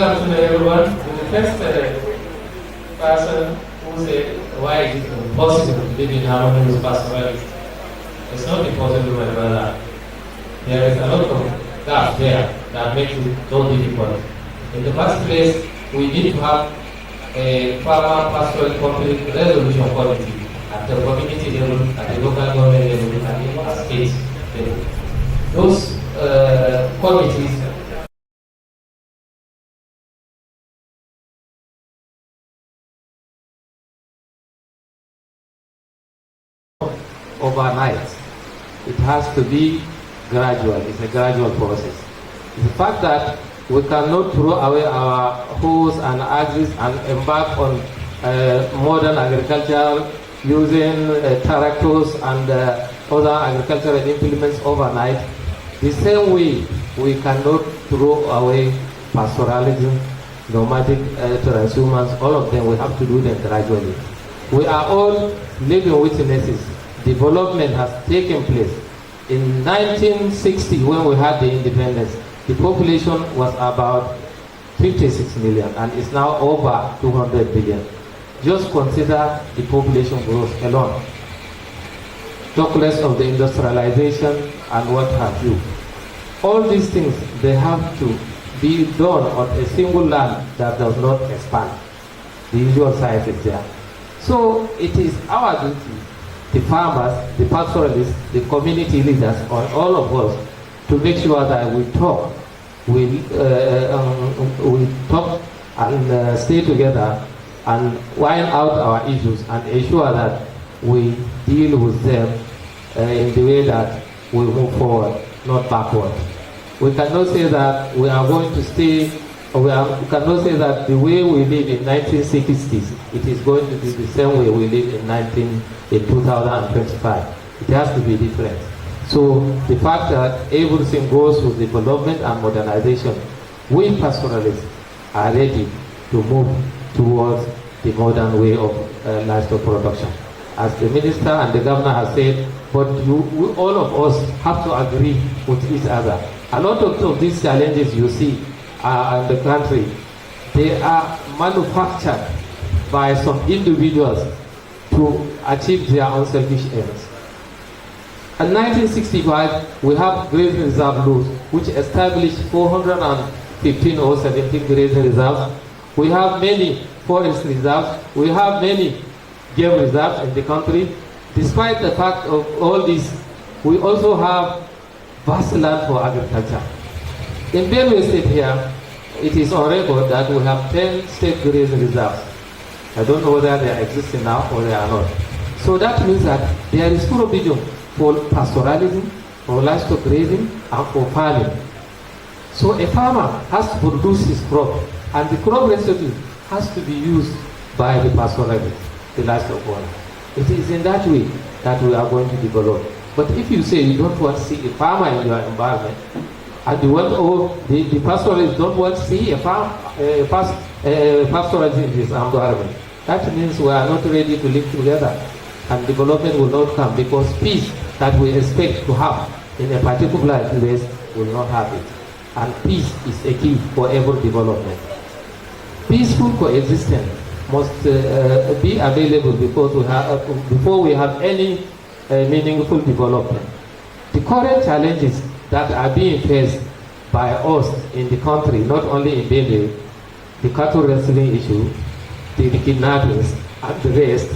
afternoon, everyone. The first person who said, why is it possible to live in harmony with pastoralists? It's not impossible, my brother. There is a lot of gaps there that makes it so difficult. In the first place, we need to have a farmer pastoral conflict resolution committee at the community level, at the local government level, and even at state level. Those committees overnight. It has to be gradual. It's a gradual process. The fact that we cannot throw away our hoes and axes and embark on modern agriculture using tractors and other agricultural implements overnight. The same way we cannot throw away pastoralism, nomadic transhumance, all of them, we have to do them gradually. We are all living witnesses. Development has taken place. In 1960, when we had the independence, the population was about 56 million and it's now over 200 billion. Just consider the population growth alone. Talk less of the industrialization and what have you. All these things, they have to be done on a single land that does not expand. The usual size is there. So it is our duty, the farmers, the pastoralists, the community leaders, or all of us, to make sure that we talk, and stay together and wind out our issues and ensure that we deal with them in the way that we move forward, not backward. We cannot say that we are going to stay, we cannot say that the way we live in 1960s, it is going to be the same way we live in 2025. It has to be different. So the fact that everything goes with development and modernization, we pastoralists are ready to move towards the modern way of livestock production. As the minister and the governor have said, but all of us have to agree with each other. A lot of these challenges you see in the country, they are manufactured by some individuals to achieve their own selfish ends. In 1965, we have grazing reserve laws which established 415 or 17 grazing reserves. We have many forest reserves. We have many game reserves in the country. Despite the fact of all this, we also have vast land for agriculture. In Benue State here, it is on record that we have 10 state grazing reserves. I don't know whether they are existing now or they are not. So that means that there is provision for pastoralism, for livestock grazing, and for farming. So a farmer has to produce his crop, and the crop residue has to be used by the pastoralist, the livestock owner. It is in that way that we are going to develop. But if you say you don't want to see a farmer in your environment, and the pastoralists don't want to see a pastoralist in his environment, that means we are not ready to live together, and development will not come, because peace that we expect to have in a particular place will not have it. And peace is a key for every development. Peaceful coexistence must be available before we have any meaningful development. The current challenges that are being faced by us in the country, not only in Benue, the cattle wrestling issue, the kidnappings, and the rest,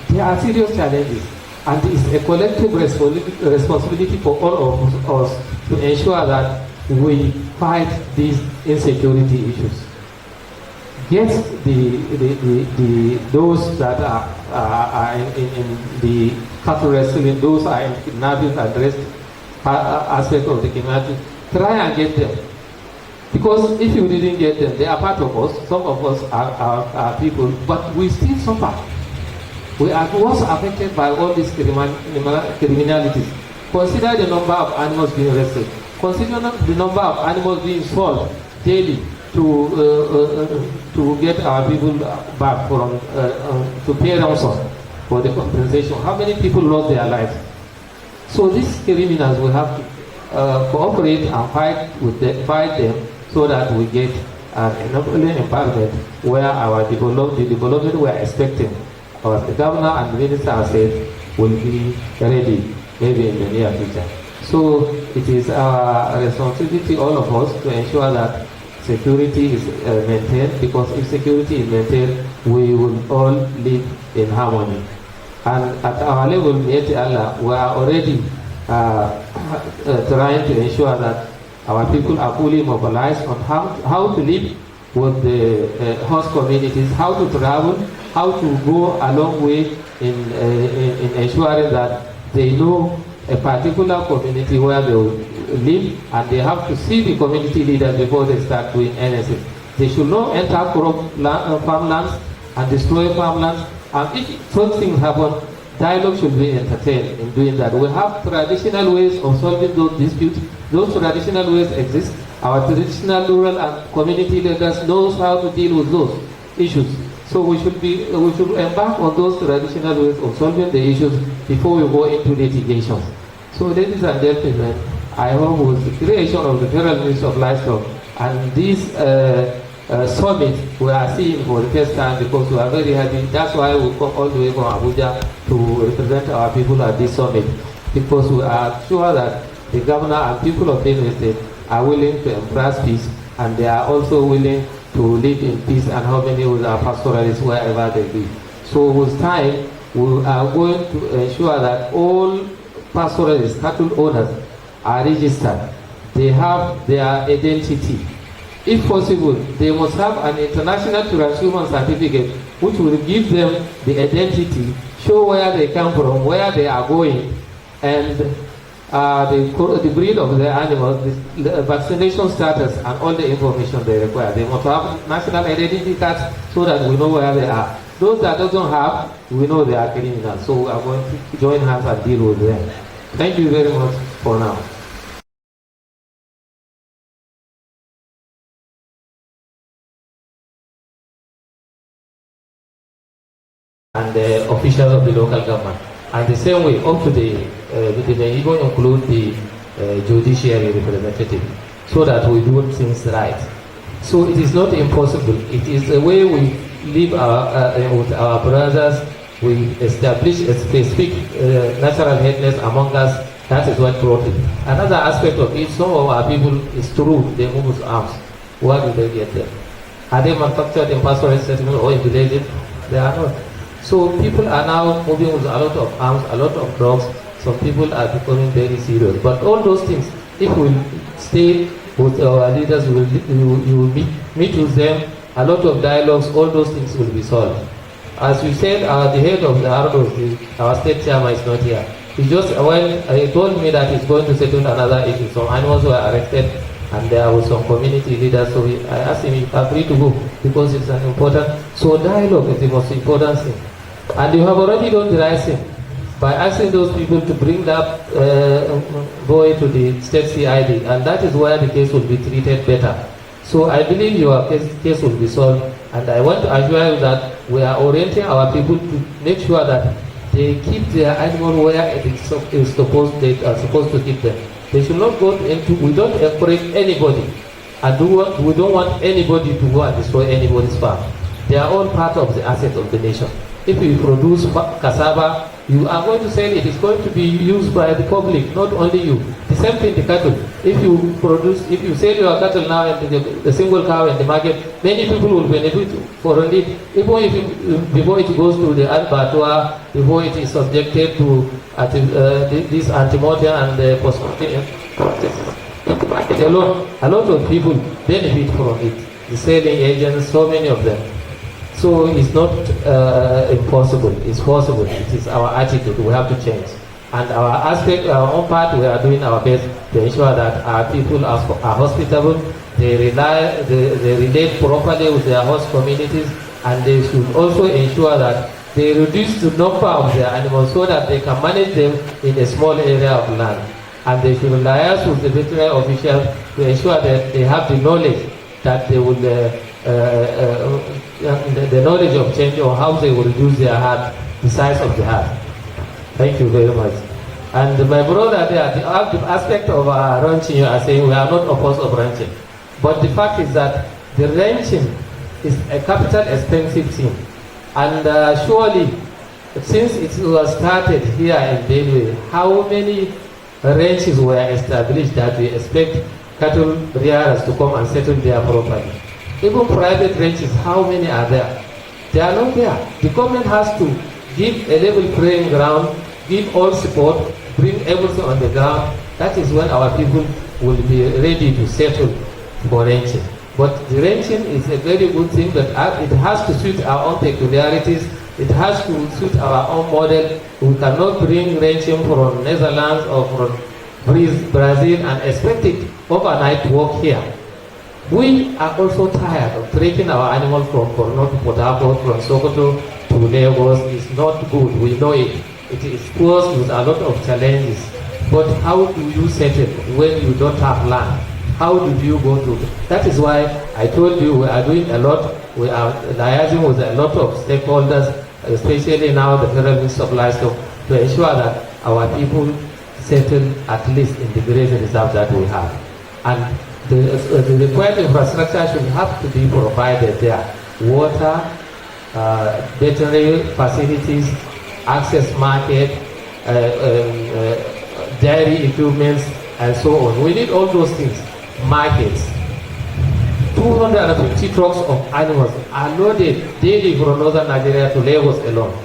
they are serious challenges, and it's a collective responsibility for all of us to ensure that we fight these insecurity issues. Yes, those that are in the cattle wrestling, those are in kidnapping and rest aspect of the kidnapping, try and get them. Because if you didn't get them, they are part of us. Some of us are people, but we still suffer. We are also affected by all these criminalities. Consider the number of animals being arrested. Consider the number of animals being sold daily to get our people back from to pay ransom for the compensation. How many people lost their lives? So these criminals will have to cooperate and fight them so that we get an enabling environment where the development we are expecting, the governor and the minister have said, will be ready maybe in the near future. So it is our responsibility, all of us, to ensure that security is maintained, because if security is maintained, we will all live in harmony. And at our level, Miyetti Allah, we are already trying to ensure that our people are fully mobilized on how to live with the host communities, how to travel, how to go a long way in ensuring that they know a particular community where they will live, and they have to see the community leaders before they start doing anything. They should not enter farmlands and destroy farmlands, and if such things happen, dialogue should be entertained in doing that. We have traditional ways of solving those disputes. Those traditional ways exist. Our traditional rural and community leaders knows how to deal with those issues. So we should embark on those traditional ways of solving the issues before we go into litigation. So ladies and gentlemen, I hope with the creation of the Federal Ministry of Livestock and this summit we are seeing for the first time, because we are very happy. That's why we come all the way from Abuja to represent our people at this summit, because we are sure that the governor and people of Benue State are willing to embrace peace, and they are also willing to live in peace and harmony with our pastoralists wherever they be. So with time, we are going to ensure that all pastoralists, cattle owners, are registered. They have their identity. If possible, they must have an international transhuman certificate which will give them the identity, show where they come from, where they are going, and the breed of the animals, the vaccination status, and all the information they require. They must have national identity cards so that we know where they are. Those that don't have, we know they are criminals. So we are going to join hands and deal with them. Thank you very much for now. And the officials of the local government. And the same way, up to they may even include the judiciary representative, so that we do things right. So it is not impossible. It is the way we live with our brothers. We establish a specific natural headness among us. That is what brought it. Another aspect of it, some of our people, is true, they move with arms. Where do they get them? Are they manufactured in pastoral settlement or in villages? They are not. So people are now moving with a lot of arms, a lot of drugs. Some people are becoming very serious. But all those things, if we stay with our leaders, you will meet with them, a lot of dialogues, all those things will be solved. As we said, the head of the RDOs, our state chairman, is not here. He just he told me that he's going to settle another issue. Some animals were arrested, and there were some community leaders. So I asked him if I'm free to go, because it's an important. So dialogue is the most important thing. And you have already done the right thing by asking those people to bring that boy to the state CID, and that is where the case will be treated better. So I believe your case will be solved, and I want to assure you that we are orienting our people to make sure that they keep their animal where they are supposed to keep them. They should not go into. We don't encourage anybody, and we don't want anybody to go and destroy anybody's farm. They are all part of the asset of the nation. If you produce cassava, you are going to sell it. It's going to be used by the public, not only you. The same thing, the cattle. If you sell your cattle now and the single cow in the market, many people will benefit from it. Even if before it goes to the abattoir, before it is subjected to this antimortem and the post-mortem processes. A lot of people benefit from it. The selling agents, so many of them. So it's not impossible, it's possible. It is our attitude, we have to change. And our own part, we are doing our best to ensure that our people are hospitable, they relate properly with their host communities, and they should also ensure that they reduce the number of their animals so that they can manage them in a small area of land. And they should liaise with the veterinary officials to ensure that they have the knowledge that they will the knowledge of change, or how they will reduce their herd, the size of the herd. Thank you very much. And my brother there, the aspect of ranching, you are saying we are not opposed of ranching. But the fact is that the ranching is a capital expensive thing. And surely, since it was started here in Benue, how many ranches were established that we expect cattle rearers to come and settle there properly? Even private ranches, how many are there? They are not there. The government has to give a level playing ground, give all support, bring everything on the ground. That is when our people will be ready to settle for ranching. But the ranching is a very good thing, but it has to suit our own peculiarities. It has to suit our own model. We cannot bring ranching from Netherlands or from Brazil and expect it overnight work here. We are also tired of taking our animals from Borno to Port Harcourt, from Sokoto to Lagos. It's not good. We know it. It is posed with a lot of challenges. But how do you settle when you don't have land? How do you go to? That is why I told you we are doing a lot. We are liaising with a lot of stakeholders, especially now the Federal Ministry of Livestock, to ensure that our people settle at least in the grazing reserve that we have. And the required infrastructure should have to be provided there. Water, veterinary facilities, access market, dairy equipments, and so on. We need all those things. Markets. 250 trucks of animals are loaded daily from northern Nigeria to Lagos alone.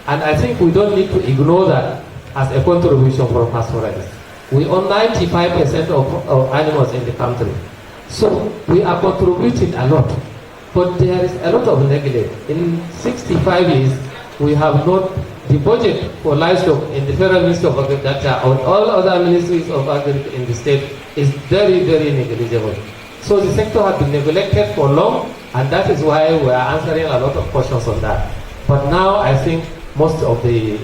And I think we don't need to ignore that as a contribution from pastoralists. We own 95% of animals in the country. So we are contributing a lot. But there is a lot of neglect. In 65 years, we have not, the budget for livestock in the Federal Ministry of Agriculture and all other ministries of agriculture in the state is very, very negligible. So the sector has been neglected for long, and that is why we are answering a lot of questions on that. But now I think most of the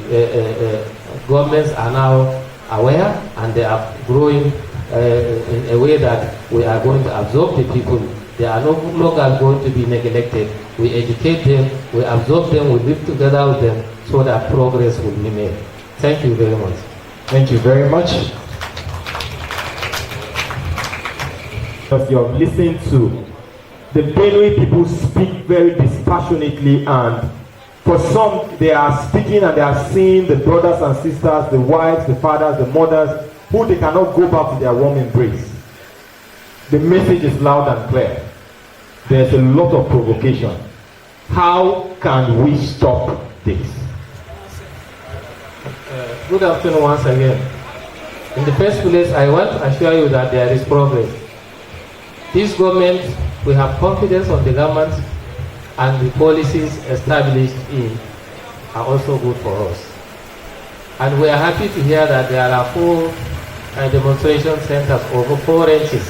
governments are now aware, and they are growing in a way that we are going to absorb the people. They are no longer going to be neglected. We educate them, we absorb them, we live together with them so that progress will be made. Thank you very much. Thank you very much. As you have listened to, the Benue people speak very dispassionately, and for some, they are speaking and they are seeing the brothers and sisters, the wives, the fathers, the mothers, who they cannot go back to their warm embrace. The message is loud and clear. There's a lot of provocation. How can we stop this? Good afternoon once again. In the first place, I want to assure you that there is progress. This government, we have confidence on the government, and the policies established in are also good for us. And we are happy to hear that there are 4 demonstration centers, over 4 ranches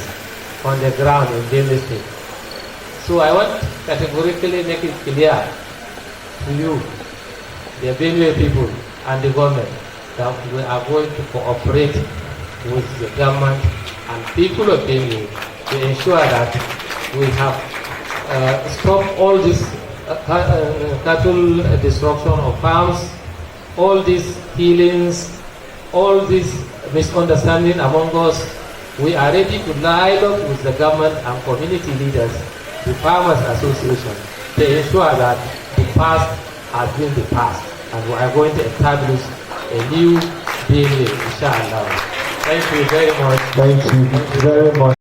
on the ground in Benue State. So I want to categorically make it clear to you, the Benue people and the government, that we are going to cooperate with the government and people of Benue to ensure that we have stopped all this cattle destruction of farms, all these killings, all this misunderstanding among us. We are ready to dialogue with the government and community leaders, the Farmers Association, to ensure that the past has been the past, and we are going to establish a new Benue, inshallah. Thank you very much. Thank you very much.